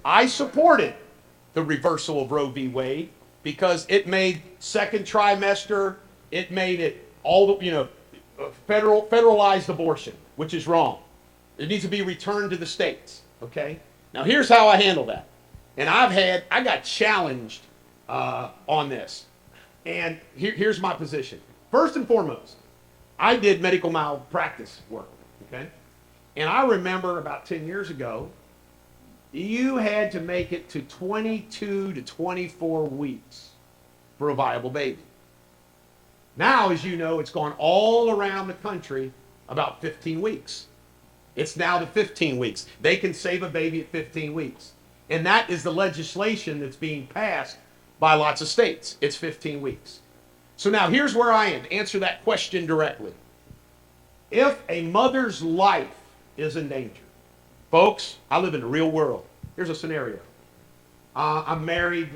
I supported the reversal of Roe v. Wade because it made second trimester, it made it all the, federalized abortion, which is wrong. It needs to be returned to the states. Okay. Now here's how I handle that, and I got challenged on this, and here's my position. First and foremost, I did medical malpractice work. Okay, and I remember about 10 years ago, you had to make it to 22 to 24 weeks for a viable baby. Now, as you know, it's gone all around the country about 15 weeks. It's now to 15 weeks. They can save a baby at 15 weeks. And that is the legislation that's being passed by lots of states. It's 15 weeks. So now here's where I am. To answer that question directly. If a mother's life is in danger, folks, I live in the real world. Here's a scenario. I'm married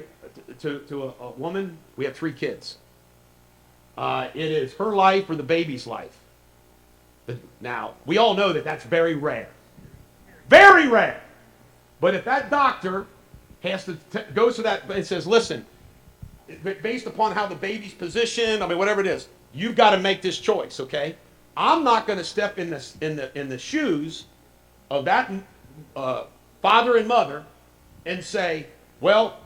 to a woman. We have 3 kids. It is her life or the baby's life. Now, we all know that that's very rare. Very rare. But if that doctor has to goes to that and says, listen, based upon how the baby's positioned, I mean, whatever it is, you've got to make this choice, okay? I'm not going to step in the shoes of that father and mother and say, well,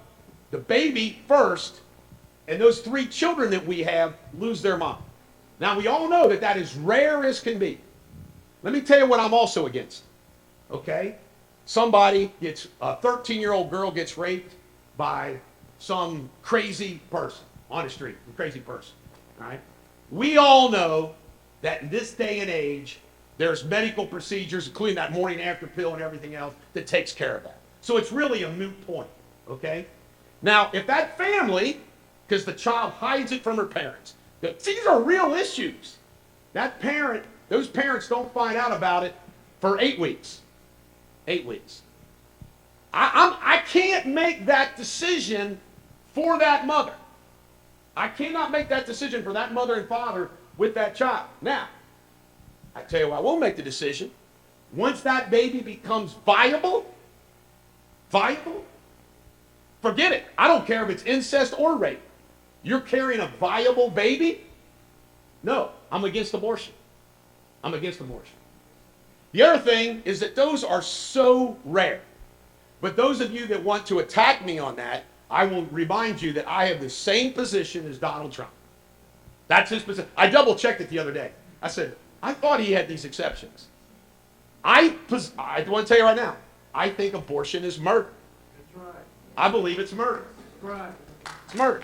the baby first, and those 3 children that we have lose their mom. Now, we all know that that is rare as can be. Let me tell you what I'm also against, okay? Somebody gets, a 13-year-old girl gets raped by some crazy person on the street, a crazy person, all right? We all know that in this day and age, there's medical procedures, including that morning after pill and everything else, that takes care of that. So it's really a moot point, okay? Now, if that family, because the child hides it from her parents, these are real issues. Those parents don't find out about it for 8 weeks. 8 weeks. I can't make that decision for that mother. I cannot make that decision for that mother and father with that child. Now, I tell you what, I will make the decision. Once that baby becomes viable, forget it. I don't care if it's incest or rape. You're carrying a viable baby? No, I'm against abortion. I'm against abortion. The other thing is that those are so rare. But those of you that want to attack me on that, I will remind you that I have the same position as Donald Trump. That's his position. I double checked it the other day. I said, I thought he had these exceptions. I want to tell you right now, I think abortion is murder. That's right. I believe it's murder. Right. It's murder.